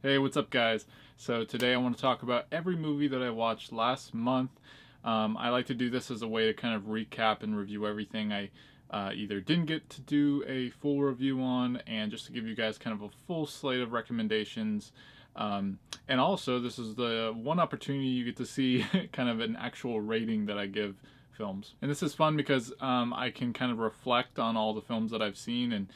Hey, what's up, guys? So, today I want to talk about every movie that I watched last month. I like to do this as a way to kind of recap and review everything I either didn't get to do a full review on, and just to give you guys kind of a full slate of recommendations. And also, this is the one opportunity you get to see kind of an actual rating that I give films. And this is fun because I can kind of reflect on all the films that I've seen, and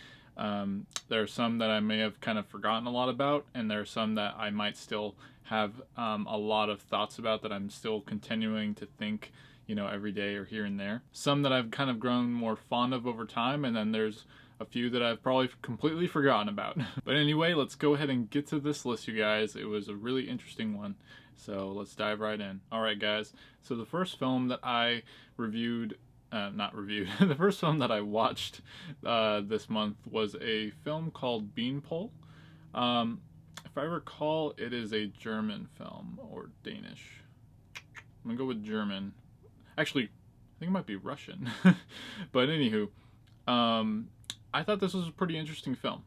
there are some that I may have kind of forgotten a lot about, and there are some that I might still have a lot of thoughts about that I'm still continuing to think, every day or here and there. Some that I've kind of grown more fond of over time, and then there's a few that I've probably completely forgotten about. But anyway, let's go ahead and get to this list, you guys. It was a really interesting one. So let's dive right in. Alright, guys. So the first film that I reviewed not reviewed. The first film that I watched this month was a film called Beanpole. If I recall, it is a German film or Danish. I'm gonna go with German. Actually, I think it might be Russian. But anywho, I thought this was a pretty interesting film.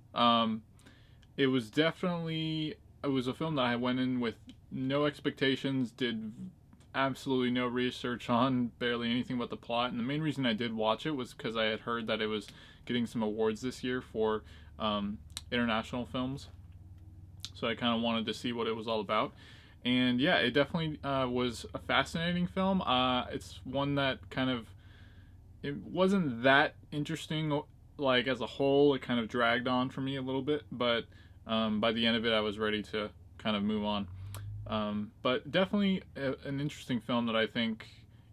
It was definitely it was a film that I went in with no expectations, did absolutely no research on, barely anything about the plot. And the main reason I did watch it was because I had heard that it was getting some awards this year for international films. So I kind of wanted to see what it was all about. And yeah, it definitely was a fascinating film. It's one that kind of it wasn't that interesting, like as a whole. It kind of dragged on for me a little bit, but by the end of it, I was ready to kind of move on. But definitely an interesting film that I think,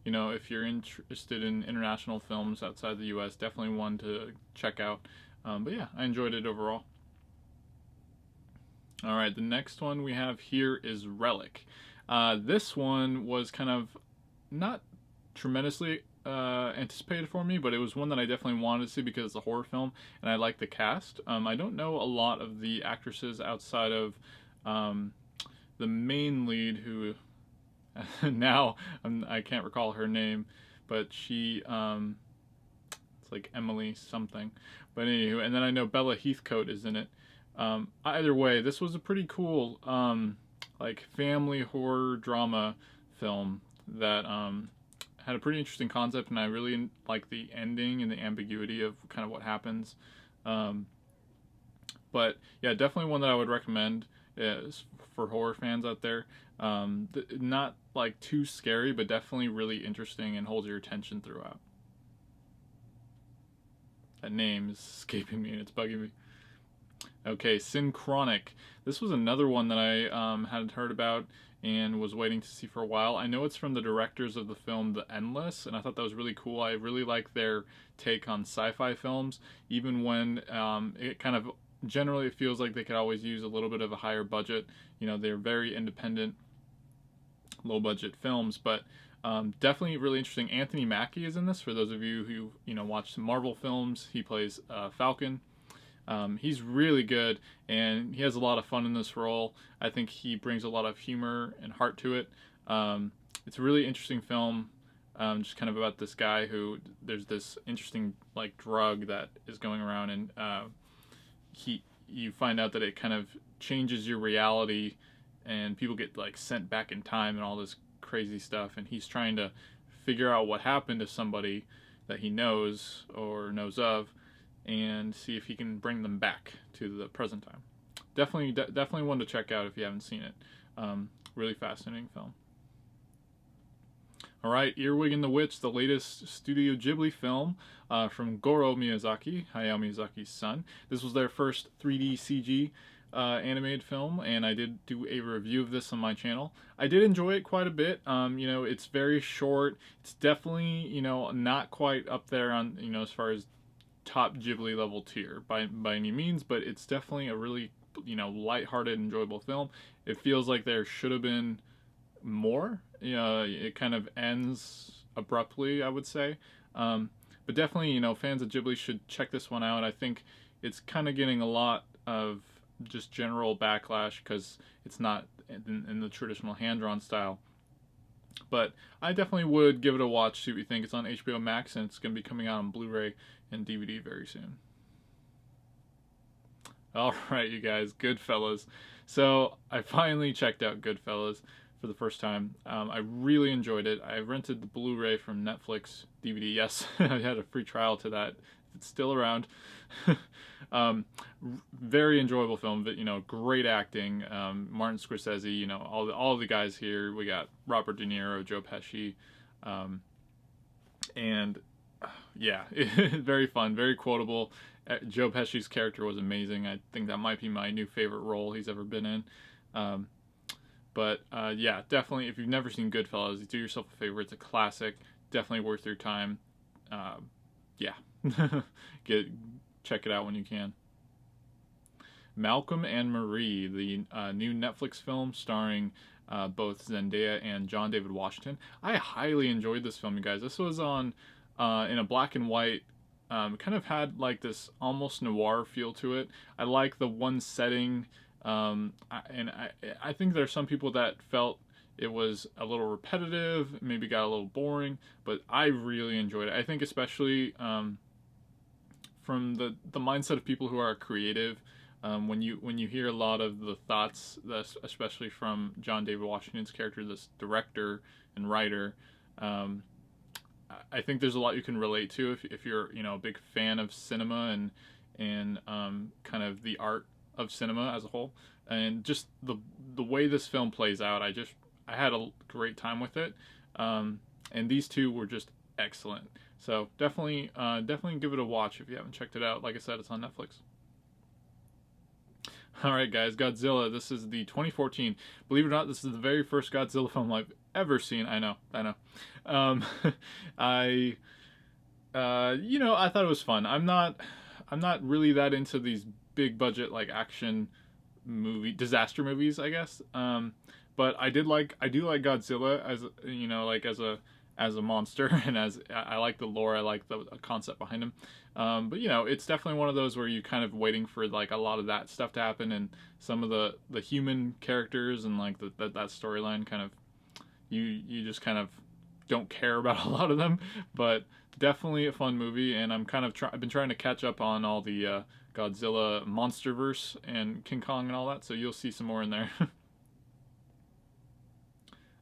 if you're interested in international films outside the U.S., definitely one to check out. But yeah, I enjoyed it overall. All right, the next one we have here is Relic. This one was kind of not tremendously anticipated for me, but it was one that I definitely wanted to see because it's a horror film and I like the cast. I don't know a lot of the actresses outside of the main lead, who now I can't recall her name, but she it's like Emily something. But anywho, and then I know Bella Heathcote is in it. Either way, this was a pretty cool like family horror drama film that had a pretty interesting concept, and I really like the ending and the ambiguity of kind of what happens. Um, but yeah, definitely one that I would recommend is for horror fans out there. Not like too scary, but definitely really interesting and holds your attention throughout. That name is escaping me and it's bugging me. Okay, Synchronic. This was another one that I had heard about and was waiting to see for a while. I know it's from the directors of the film The Endless, and I thought that was really cool. I really like their take on sci-fi films, even when it kind of generally it feels like they could always use a little bit of a higher budget. They're very independent, low budget films, but definitely really interesting. Anthony Mackie is in this. For those of you who watch some Marvel films, he plays Falcon. He's really good, and he has a lot of fun in this role. I think he brings a lot of humor and heart to it. It's a really interesting film, just kind of about this guy who there's this interesting like drug that is going around, and he you find out that it kind of changes your reality, and people get like sent back in time and all this crazy stuff, and he's trying to figure out what happened to somebody that he knows or knows of, and see if he can bring them back to the present time. Definitely one to check out if you haven't seen it. Really fascinating film. All right, Earwig and the Witch, the latest Studio Ghibli film from Goro Miyazaki, Hayao Miyazaki's son. This was their first 3D CG animated film, and I did do a review of this on my channel. I did enjoy it quite a bit. It's very short. It's definitely, not quite up there on, as far as top Ghibli level tier by any means, but it's definitely a really lighthearted, enjoyable film. It feels like there should have been more. It kind of ends abruptly, I would say. But definitely, fans of Ghibli should check this one out. I think it's kind of getting a lot of just general backlash because it's not in the traditional hand-drawn style. But I definitely would give it a watch, see what you think. It's on HBO Max, and it's going to be coming out on Blu-ray and DVD very soon. All right, you guys, Goodfellas. So I finally checked out Goodfellas for the first time. I really enjoyed it. I rented the Blu-ray from Netflix DVD. Yes, I had a free trial to that. It's still around. um, Very enjoyable film, but great acting. Martin Scorsese, all the guys here. We got Robert De Niro, Joe Pesci, and yeah, very fun, very quotable. Joe Pesci's character was amazing. I think that might be my new favorite role he's ever been in. Um, but yeah, definitely, if you've never seen Goodfellas, do yourself a favor. It's a classic. Definitely worth your time. Yeah, get check it out when you can. Malcolm and Marie, the new Netflix film starring both Zendaya and John David Washington. I highly enjoyed this film, you guys. This was on in a black and white. Kind of had like this almost noir feel to it. I like the one setting, and I think there are some people that felt it was a little repetitive, maybe got a little boring, but I really enjoyed it. I think especially from the mindset of people who are creative. When you hear a lot of the thoughts, especially from John David Washington's character, this director and writer, I think there's a lot you can relate to if you're a big fan of cinema and kind of the art of cinema as a whole, and just the way this film plays out. I had a great time with it, and these two were just excellent. So definitely give it a watch if you haven't checked it out. Like I said, it's on Netflix. Alright guys, Godzilla. This is the 2014. Believe it or not, this is the very first Godzilla film I've ever seen. I know. Um, I, I thought it was fun. I'm not really that into these big budget like action disaster movies, I guess. But I do like Godzilla as like as a monster, and as I like the lore, I like the concept behind him. But it's definitely one of those where you kind of waiting for like a lot of that stuff to happen, and some of the human characters and like that storyline kind of you just kind of don't care about a lot of them. But definitely a fun movie, and I've been trying to catch up on all the Godzilla MonsterVerse and King Kong and all that, so you'll see some more in there.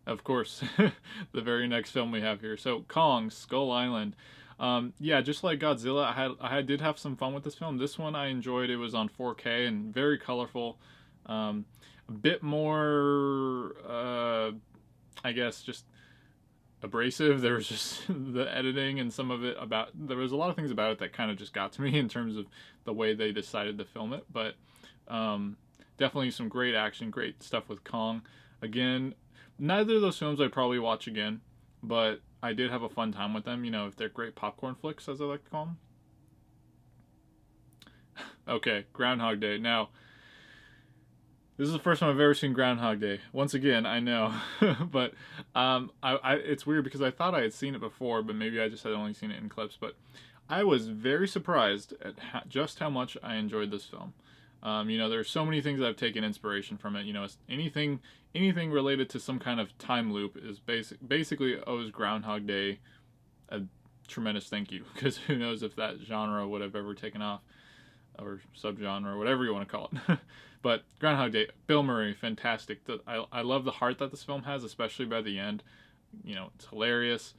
Of course, the very next film we have here. So Kong, Skull Island. Yeah, just like Godzilla, I did have some fun with this film. This one I enjoyed. It was on 4K and very colorful. A bit more, I guess, just abrasive. There was just the editing and some of it there was a lot of things about it that kind of just got to me in terms of the way they decided to film it. But definitely some great action, great stuff with Kong. Again, neither of those films I'd probably watch again, but I did have a fun time with them. If they're great popcorn flicks, as I like to call them. Okay, Groundhog Day. Now, this is the first time I've ever seen Groundhog Day. once again, I know, but it's weird because I thought I had seen it before, but maybe I just had only seen it in clips. But I was very surprised at just how much I enjoyed this film. There's so many things I've taken inspiration from it. Anything related to some kind of time loop is basically owes Groundhog Day a tremendous thank you, because who knows if that genre would have ever taken off, or subgenre, or whatever you want to call it. But Groundhog Day, Bill Murray, fantastic. I love the heart that this film has, especially by the end. It's hilarious.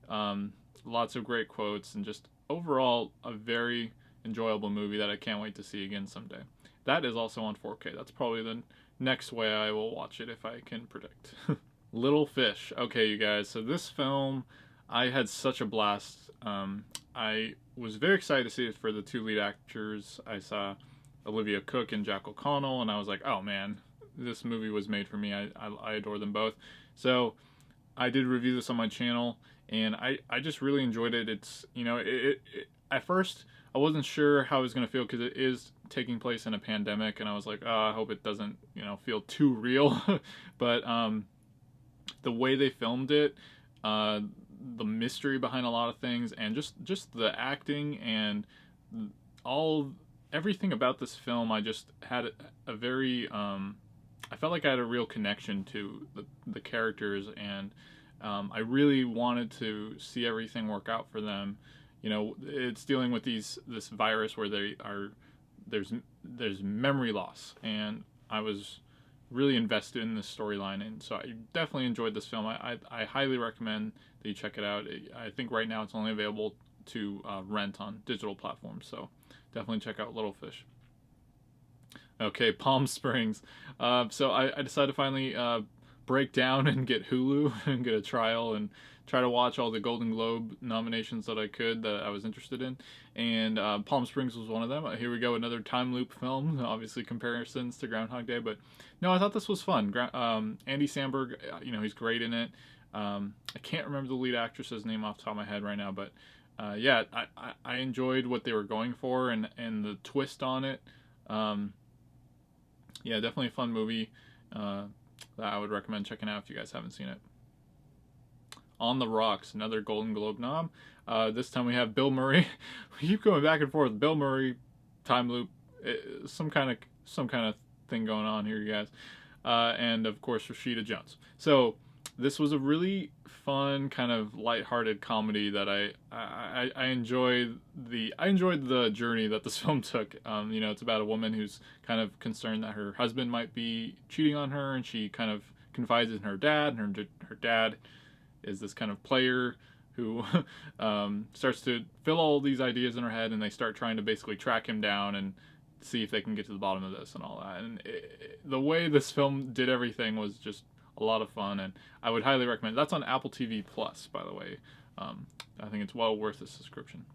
Lots of great quotes, and just overall a very enjoyable movie that I can't wait to see again someday. That is also on 4K. That's probably the next way I will watch it if I can predict. Little Fish. Okay, you guys. So this film, I had such a blast. I was very excited to see it for the two lead actors. I saw Olivia Cooke and Jack O'Connell, and I was like, oh man, this movie was made for me. I adore them both. So I did review this on my channel, and I just really enjoyed it. It's, at first I wasn't sure how I was going to feel, because it is taking place in a pandemic, and I was like, oh, I hope it doesn't, feel too real. But the way they filmed it, the mystery behind a lot of things, and just the acting and everything about this film, I just had a very I felt like I had a real connection to the characters, and I really wanted to see everything work out for them. It's dealing with this virus where there's there's memory loss, and I was really invested in this storyline, and so I definitely enjoyed this film. I highly recommend that you check it out. I think right now it's only available to rent on digital platforms, so definitely check out Little Fish. Okay, Palm Springs. So I decided to finally break down and get Hulu and get a trial and try to watch all the Golden Globe nominations that I could that I was interested in. And Palm Springs was one of them. Here we go, another time loop film. Obviously comparisons to Groundhog Day, but no, I thought this was fun. Andy Samberg, he's great in it. I can't remember the lead actress's name off the top of my head right now, but yeah, I enjoyed what they were going for and the twist on it. Yeah, definitely a fun movie that I would recommend checking out if you guys haven't seen it. On the Rocks, another Golden Globe nom. This time we have Bill Murray. We keep going back and forth. Bill Murray, time loop, some kind of thing going on here, you guys. And of course Rashida Jones. So this was a really fun kind of lighthearted comedy that I enjoyed the journey that this film took. It's about a woman who's kind of concerned that her husband might be cheating on her, and she kind of confides in her dad, and her dad is this kind of player who starts to fill all these ideas in her head, and they start trying to basically track him down and see if they can get to the bottom of this and all that. And the way this film did everything was just a lot of fun, and I would highly recommend it. That's on Apple TV Plus, by the way. I think it's well worth a subscription.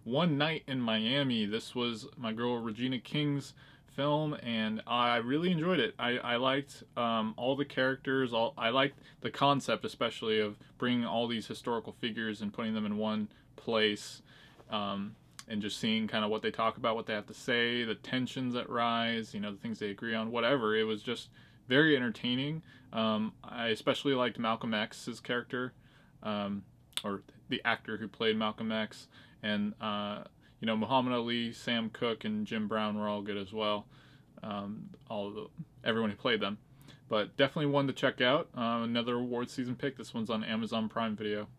One Night in Miami. This was my girl Regina King's film, and I really enjoyed it. I liked all the characters. I liked the concept, especially of bringing all these historical figures and putting them in one place, and just seeing kind of what they talk about, what they have to say, the tensions that rise, the things they agree on, whatever. It was just very entertaining. I especially liked Malcolm X's character, or the actor who played Malcolm X, and Muhammad Ali, Sam Cooke, and Jim Brown were all good as well. Everyone who played them, but definitely one to check out. Another award season pick. This one's on Amazon Prime Video.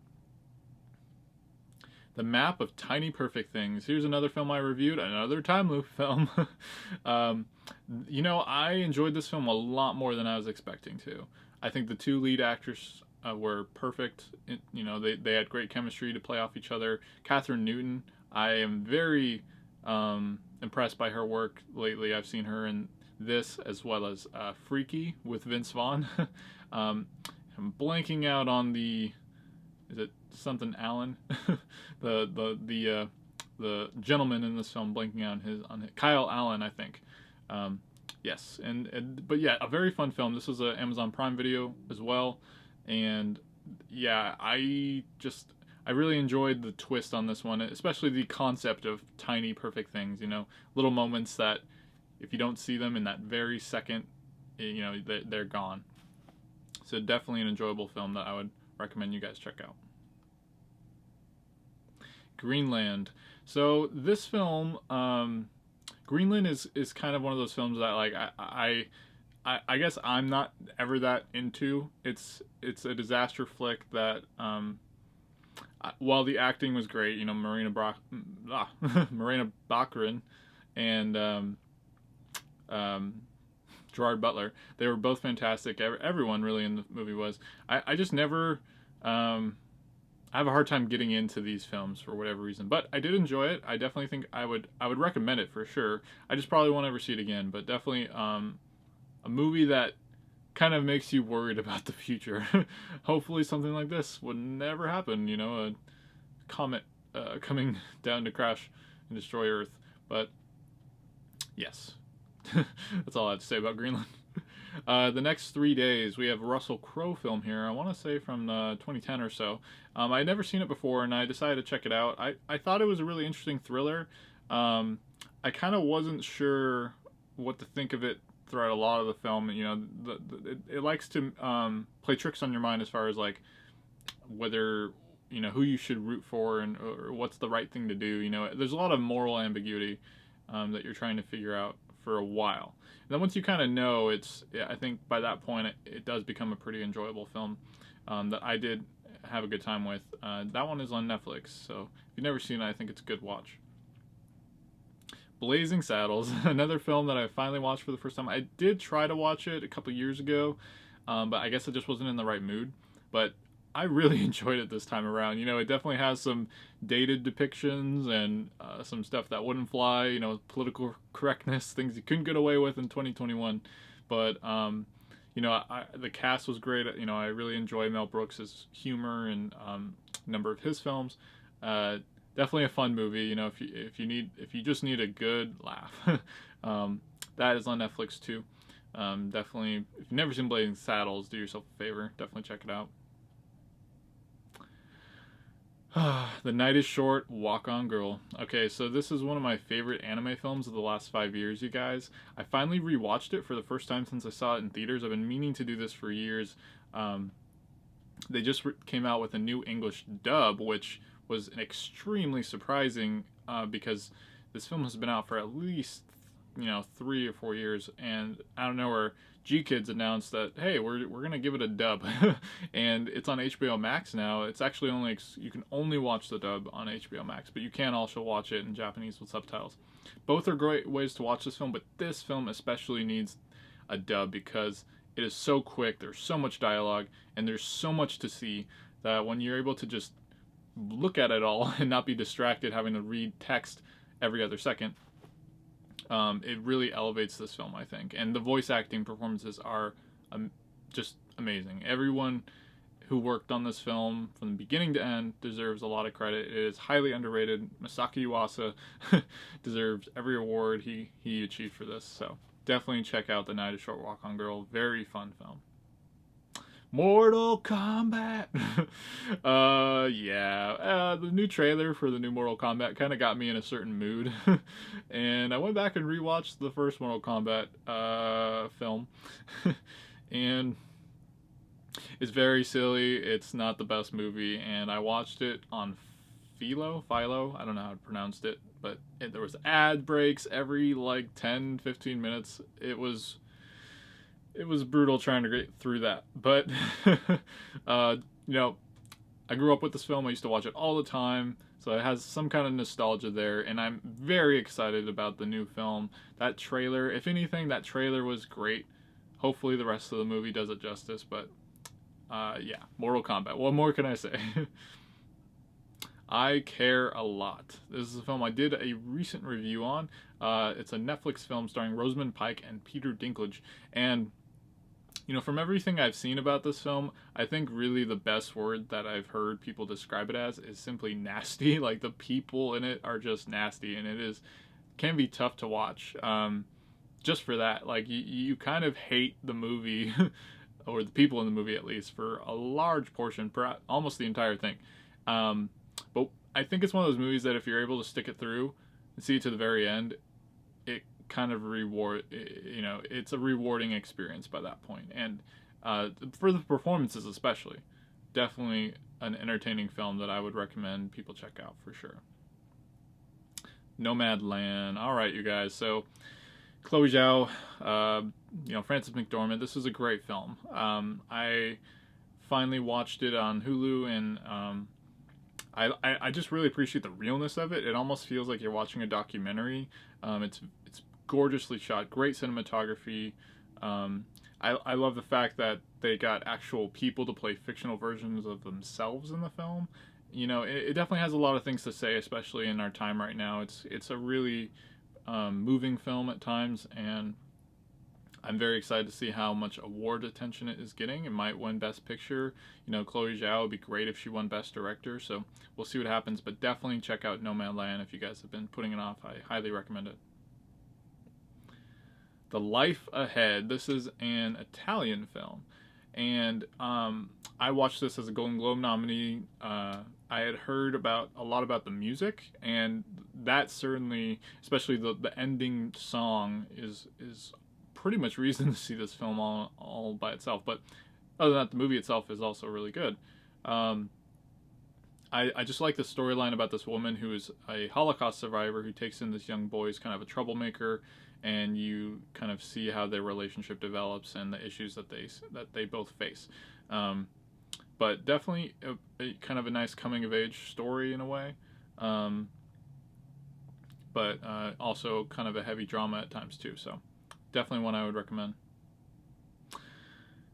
The Map of Tiny Perfect Things. Here's another film I reviewed, another time loop film. I enjoyed this film a lot more than I was expecting to. I think the two lead actors were perfect. They had great chemistry to play off each other. Catherine Newton, I am very impressed by her work lately. I've seen her in this as well as Freaky with Vince Vaughn. I'm blanking out on the... Is it something Allen? the gentleman in this film, blanking out on his Kyle Allen, I think. Yes, but yeah, a very fun film. This was an Amazon Prime Video as well, and yeah, I really enjoyed the twist on this one, especially the concept of tiny perfect things. Little moments that if you don't see them in that very second, they're gone. So definitely an enjoyable film that I would recommend you guys check out. Greenland. So this film, Greenland is kind of one of those films that I guess I'm not ever that into. It's a disaster flick that while the acting was great, Marina Baccarin and Gerard Butler, they were both fantastic. Everyone really in the movie was. I just never I have a hard time getting into these films for whatever reason, but I did enjoy it. I definitely think I would recommend it for sure. I just probably won't ever see it again, but definitely a movie that kind of makes you worried about the future. Hopefully something like this would never happen, a comet coming down to crash and destroy Earth. But yes, that's all I have to say about Greenland. The Next 3 Days, we have a Russell Crowe film here, I want to say from 2010 or so. I'd never seen it before, and I decided to check it out. I thought it was a really interesting thriller. I kind of wasn't sure what to think of it throughout a lot of the film. It likes to play tricks on your mind as far as like whether who you should root for or what's the right thing to do. There's a lot of moral ambiguity that you're trying to figure out for a while. And then once you kind of know, I think by that point it does become a pretty enjoyable film that I did have a good time with. That one is on Netflix, so if you've never seen it, I think it's a good watch. Blazing Saddles, another film that I finally watched for the first time. I did try to watch it a couple years ago, but I guess I just wasn't in the right mood. But I really enjoyed it this time around. You know, it definitely has some dated depictions and some stuff that wouldn't fly. You know, political correctness, things you couldn't get away with in 2021. But you know, the cast was great. You know, I really enjoy Mel Brooks' humor and a number of his films. Definitely a fun movie. You know, if you just need a good laugh, that is on Netflix too. Definitely, if you've never seen Blazing Saddles, do yourself a favor. Definitely check it out. The Night is Short, Walk On Girl. Okay, so this is one of my favorite anime films of the last 5 years, you guys. I finally rewatched it for the first time since I saw it in theaters. I've been meaning to do this for years. They just came out with a new English dub, which was extremely surprising because this film has been out for at least 3 or 4 years, and out of nowhere, GKIDS announced that, hey, we're gonna give it a dub, and it's on HBO Max now. It's actually you can only watch the dub on HBO Max, but you can also watch it in Japanese with subtitles. Both are great ways to watch this film, but this film especially needs a dub because it is so quick. There's so much dialogue, and there's so much to see that when you're able to just look at it all and not be distracted having to read text every other second, it really elevates this film, I think. And the voice acting performances are just amazing. Everyone who worked on this film from the beginning to end deserves a lot of credit. It is highly underrated. Masaki Yuasa deserves every award he achieved for this. So definitely check out The Night is Short, Walk On Girl. Very fun film. Mortal Kombat. The new trailer for the new Mortal Kombat kind of got me in a certain mood, and I went back and rewatched the first Mortal Kombat film, and it's very silly. It's not the best movie, and I watched it on Philo. I don't know how to pronounce it, but there was ad breaks every like 10-15 minutes. It was brutal trying to get through that. But, I grew up with this film. I used to watch it all the time. So it has some kind of nostalgia there. And I'm very excited about the new film. That trailer, if anything, that trailer was great. Hopefully the rest of the movie does it justice. But, Mortal Kombat. What more can I say? I Care a Lot. This is a film I did a recent review on. It's a Netflix film starring Rosamund Pike and Peter Dinklage. And from everything I've seen about this film, I think really the best word that I've heard people describe it as is simply nasty. Like, the people in it are just nasty, and can be tough to watch. Just for that, like, you kind of hate the movie, or the people in the movie at least, for a large portion, almost the entire thing. But I think it's one of those movies that if you're able to stick it through and see it to the very end, it kind of it's a rewarding experience by that point. And for the performances especially, definitely an entertaining film that I would recommend people check out for sure. Nomadland. All right, you guys. So Chloe Zhao, Frances McDormand. This is a great film. I finally watched it on Hulu, and I just really appreciate the realness of it. It almost feels like you're watching a documentary. It's gorgeously shot, great cinematography. I love the fact that they got actual people to play fictional versions of themselves in the film. It definitely has a lot of things to say, especially in our time right now. It's a really moving film at times, and I'm very excited to see how much award attention it is getting. It might win Best Picture. Chloe Zhao would be great if she won Best Director, so we'll see what happens. But definitely check out Nomadland if you guys have been putting it off. I highly recommend it. The Life Ahead. This is an Italian film, and I watched this as a Golden Globe nominee. I had heard a lot about the music, and that certainly, especially the ending song, is pretty much reason to see this film all by itself. But other than that, the movie itself is also really good. I just like the storyline about this woman who is a Holocaust survivor who takes in this young boy who's kind of a troublemaker, and you kind of see how their relationship develops and the issues that they both face. But definitely a kind of a nice coming of age story in a way. but also kind of a heavy drama at times too. So definitely one I would recommend.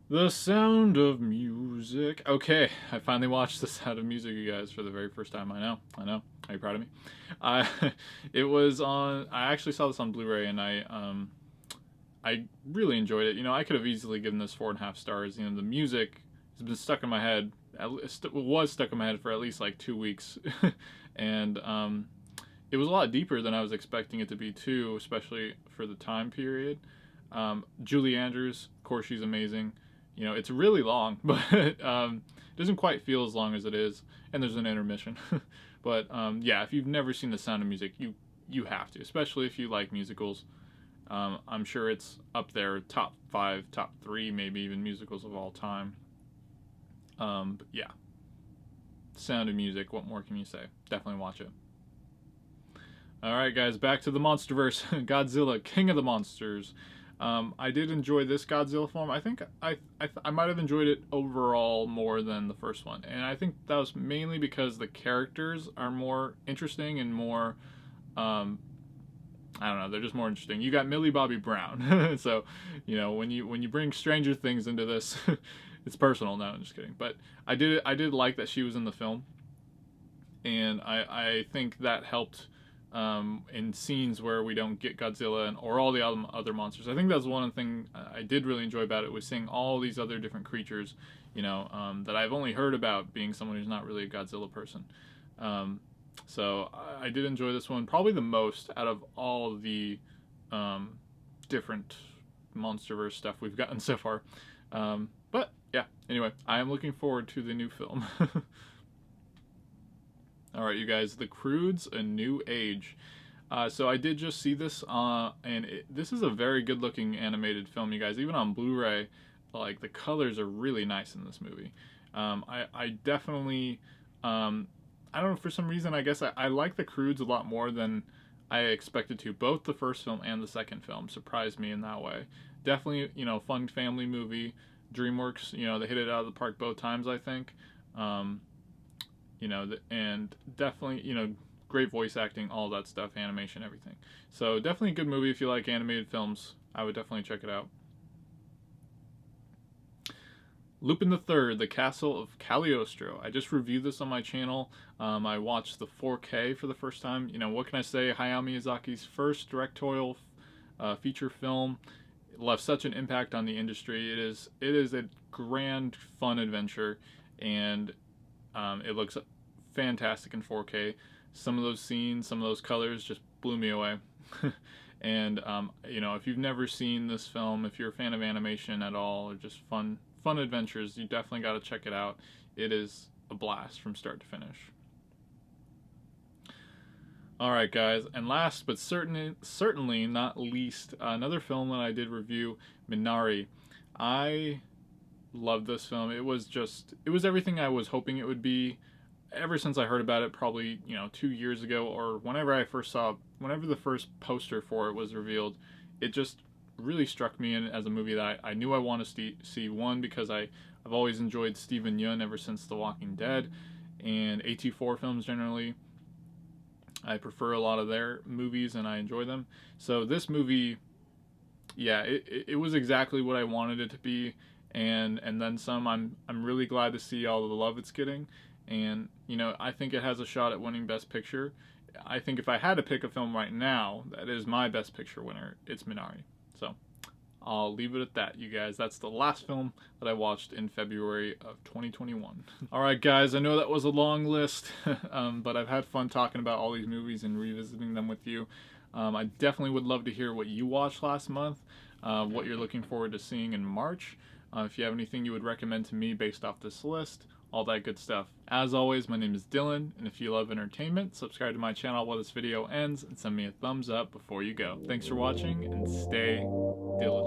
The Sound of Music. Okay, I finally watched The Sound of Music, you guys, for the very first time. I know. Are you proud of me? It was on. I actually saw this on Blu-ray, and I really enjoyed it. You know, I could have easily given this 4.5 stars. You know, the music has been stuck in my head. Was stuck in my head for at least like 2 weeks, and it was a lot deeper than I was expecting it to be too, especially for the time period. Julie Andrews, of course, she's amazing. You know, it's really long, but it doesn't quite feel as long as it is, and there's an intermission. But yeah, if you've never seen The Sound of Music, you have to, especially if you like musicals. I'm sure it's up there, top 5, top 3, maybe even musicals of all time. But yeah, Sound of Music, what more can you say? Definitely watch it. Alright guys, back to the Monsterverse. Godzilla, King of the Monsters. I did enjoy this Godzilla film. I think I might have enjoyed it overall more than the first one. And I think that was mainly because the characters are more interesting and more, I don't know, they're just more interesting. You got Millie Bobby Brown. So, you know, when you bring Stranger Things into this, it's personal. No, I'm just kidding. But I did like that she was in the film. And I think that helped in scenes where we don't get Godzilla or all the other monsters. I think that's one thing I did really enjoy about it, was seeing all these other different creatures, you know, that I've only heard about, being someone who's not really a Godzilla person. So I did enjoy this one probably the most out of all the different Monsterverse stuff we've gotten so far. But yeah, anyway, I am looking forward to the new film. Alright, you guys, The Croods: A New Age. So I did just see this, and this is a very good-looking animated film, you guys. Even on Blu-ray, like, the colors are really nice in this movie. I definitely, I don't know, for some reason, I guess I like The Croods a lot more than I expected to. Both the first film and the second film surprised me in that way. Definitely, you know, fun family movie. DreamWorks, you know, they hit it out of the park both times, I think. You know, and definitely, you know, great voice acting, all that stuff, animation, everything. So definitely a good movie if you like animated films. I would definitely check it out. Lupin the Third, The Castle of Cagliostro. I just reviewed this on my channel. I watched the 4K for the first time. You know, what can I say? Hayao Miyazaki's first directorial feature film. It left such an impact on the industry. It is a grand, fun adventure, and it looks fantastic in 4K. Some of those scenes, some of those colors just blew me away. And you know, if you've never seen this film, if you're a fan of animation at all, or just fun adventures, you definitely got to check it out. It is a blast from start to finish. Alright guys, and last but certainly not least, another film that I did review, Minari. I loved this film. It was everything I was hoping it would be ever since I heard about it, probably, you know, 2 years ago, or whenever the first poster for it was revealed. It just really struck me as a movie that I knew I wanted to see. One, because I've always enjoyed Steven Yeun ever since The Walking Dead, and A24 films generally. I prefer a lot of their movies and I enjoy them. So this movie, yeah, it was exactly what I wanted it to be, and then some. I'm really glad to see all of the love it's getting, and you know, I think it has a shot at winning Best Picture. I think if I had to pick a film right now that is my Best Picture winner, it's Minari. So I'll leave it at that, you guys. That's the last film that I watched in February of 2021. Alright guys, I know that was a long list, but I've had fun talking about all these movies and revisiting them with you. I definitely would love to hear what you watched last month, what you're looking forward to seeing in March, if you have anything you would recommend to me based off this list, all that good stuff. As always, my name is Dylan, and if you love entertainment, subscribe to my channel while this video ends, and send me a thumbs up before you go. Thanks for watching, and stay diligent.